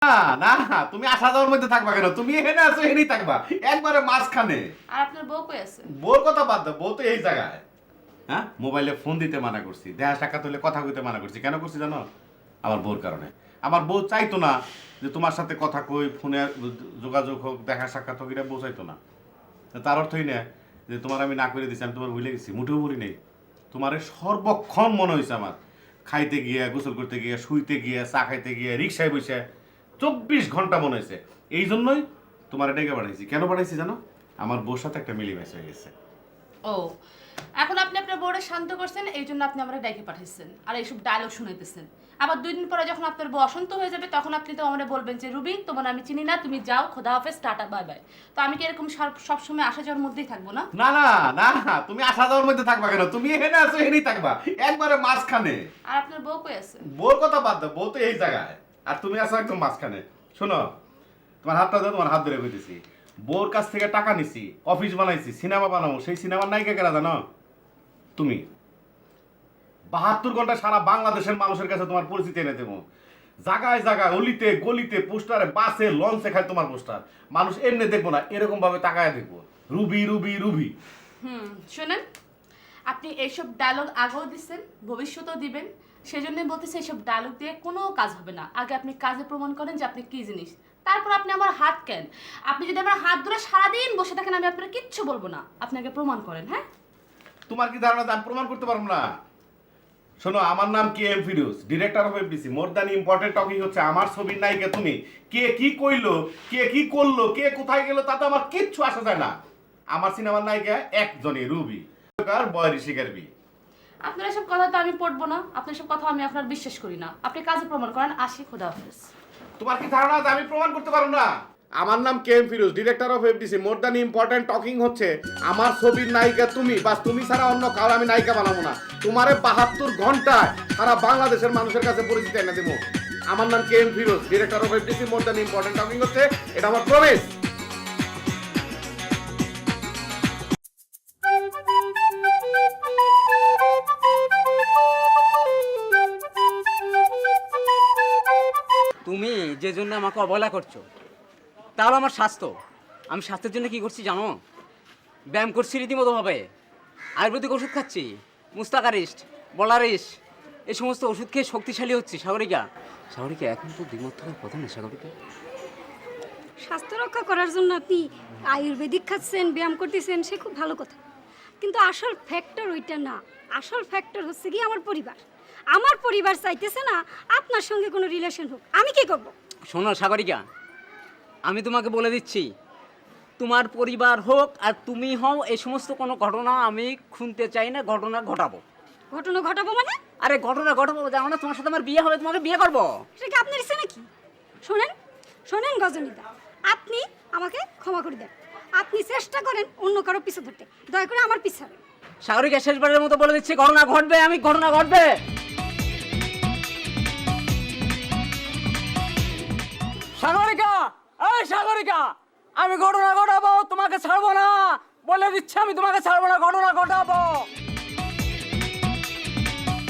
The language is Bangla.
না না, তুমি আসা যাওয়ার মধ্যে থাকবা কেন? তুমি এখানে আছো, এখানেই থাকবা, একবারে মাঝখানে। আর আপনার বউ কই আছে? বোর কথা বাদ দাও, বউ তো এই জায়গায়। হ্যাঁ, মোবাইলে ফোন দিতে মানা করছি, দেখা সাক্ষাৎ হলে কথা কইতে মানা করছি। কেন করছি জানো? আমার বউর কারণে। আমার বউ চাইতো না যে তোমার সাথে কথা কই, ফোনে যোগাযোগ হোক, দেখা সাক্ষাৎ হোক, এটা বউ চাইতো না। তার অর্থই না যে তোমার আমি না করে দিচ্ছি, আমি তোমার ভুলে গেছি, মুঠেও বলি নেই। তোমার সর্বক্ষণ মনে হয়েছে আমার, খাইতে গিয়ে, গোসল করতে গিয়ে, শুইতে গিয়ে, চা খাইতে গিয়ে, রিক্সায় বসে 24 ঘন্টা মনে হয়েছে। এই জন্যই তোমার ডেকে পাঠাইছি। কেন পাঠাইছি জানো? আমার বউর সাথে একটা মিলিমেশ হয়ে গেছে। ও, এখন আপনি আপনার বউরে শান্ত করছেন, এই জন্য আপনি আমরা ডাইকে পাঠাইছেন আর এইসব ডায়লগ শুনাইতেছেন। আবার 2 দিন পরে যখন আপনার বউ অশান্ত হয়ে যাবে, তখন আপনি তো আমরা বলবেন যে রুবি, তোমার আমি চিনি না, তুমি যাও, খোদা হাফেজ, টাটা, বাই বাই। তো আমি কি এরকম সবসময় আসা যাওয়ার মধ্যেই থাকবো না? না না না, তুমি আসা যাওয়ার মধ্যে থাকবা কেন? তুমি এখানে আছো, এখানেই থাকবা, একবারে মাঝখানে। আর আপনার বউ কই আছে? বউর কথা বাদ দাও, বউ তো এই জায়গায়, আর তুমি আছো একদম মাঝখানে। শোনো, তোমার হাতটা দাও, তোমার হাত ধরে কইতেছি। বউর কাছ থেকে টাকা নিছি, অফিস বানাইছি, সিনেমা বানাবো। সেই সিনেমার নায়িকা কেনা জানো? তুমি। 72 ঘন্টা সারা বাংলাদেশের মানুষের কাছে তোমার পরিচিতি এনে দেবো। জায়গায় জায়গায়, অলিতে গলিতে, পোস্টারে, বাসে, লঞ্চে খায় তোমার পোস্টার। মানুষ এমনি দেখবো না, এরকম ভাবে তাকায় দেখবো, রুবি রুবি রুবি। শোনেন, আপনি এইসব ডায়লগ আগেও দিচ্ছেন, ভবিষ্যতেও দিবেন। সেজন্যই বলতেছি, এইসব ডায়লগ দিয়ে কোনো কাজ হবে না। আগে আপনি কাজে প্রমাণ করেন যে আপনি কি জিনিস, তারপর আপনি আমার হাত কেন। আপনি যদি আমার হাত ধরে সারাদিন বসে থাকেন, আমি আপনার কিচ্ছু বলবো না। আপনি আগে প্রমাণ করেন। হ্যাঁ, তোমার কি ধারণা আমি প্রমাণ করতে পারবো না? শোনো, আমার নাম K M Firoz, director of FDC. More than important topic হচ্ছে আমার ছবির নায়িকা তুমি। কে কি কইলো, কে কি করলো, কে কোথায় গেল, তাতে আমার কিচ্ছু আসা যায় না। আমার সিনেমার নায়িকা একজনই, রুবি। বয় ঋষিকের বি। আপনার এসব কথা তো আমি পড়বো না, আপনার সব কথা আমি আপনার বিশ্বাস করি না। আপনি কাজে প্রমাণ করেন। আসি, খোদা হাফেজ। তোমার কি ধারণা আছে আমি প্রমাণ করতে পারবো না? আমার নাম K M Firoz, director of FDC. More than important talking হচ্ছে আমার ছবির নায়িকা তুমি। বাস, তুমি ছাড়া অন্য কারো আমি নায়িকা বানাবো না। তোমারে 72 ঘন্টায় সারা বাংলাদেশের মানুষের কাছে পরিচিতি এনে দেবো। আমার নাম K M Firoz, director of FDC. More than important talking হচ্ছে, এটা আমার প্রমিস। তুমি যে জন্য আমাকে অবহেলা করছো, তাহলে আমার স্বাস্থ্য, আমি স্বাস্থ্যের জন্য কি করছি জানো? ব্যায়াম করছি রীতিমতোভাবে, আয়ুর্বেদিক ওষুধ খাচ্ছি, মুস্তাকারিস্ট, বলারিস, এই সমস্ত ওষুধ খেয়ে শক্তিশালী হচ্ছি। সাগরিকা, সাগরিকা, এখন তো দ্বিমত থাকার কথা না সাগরিকা। স্বাস্থ্য রক্ষা করার জন্য আপনি আয়ুর্বেদিক খাচ্ছেন, ব্যায়াম করতেছেন, সে খুব ভালো কথা। কিন্তু আসল ফ্যাক্টর ওইটা না। আসল ফ্যাক্টর হচ্ছে কি আমার পরিবার। আমার পরিবার চাইতেছে না আপনার সঙ্গে কোনো রিলেশন হোক। আমি কি করব? শোনো সাগরিকা, আমি তোমাকে বলে দিচ্ছি, তোমার পরিবার হোক আর তুমি হও, এই সমস্ত কোনো ঘটনা আমি শুনতে চাই না। ঘটনা ঘটাবো। ঘটনা ঘটাবো মানে? আরে ঘটনা ঘটাবো, জানো না তোমার সাথে আমার বিয়ে হবে, তোমাকে বিয়ে করবো। সেটা কি আপনার ইচ্ছে নাকি? শোনেন শোনেন গজনীদা, আপনি আমাকে ক্ষমা করে দেন। আপনি চেষ্টা করেন অন্য কারো পিছু ধরতে, দয়া করে আমার পিছু ধরেন। সাগরিকা, শেষবারের মতো বলে দিচ্ছি, ঘটনা ঘটবে, আমি ঘটনা ঘটবে। সাগরিকা, এই সাগরিকা, আমি ঘটনা ঘটাবো, তোমাকে ছাড়বো না। বলে দিচ্ছি, আমি তোমাকে ছাড়বো না, ঘটনা ঘটাবো।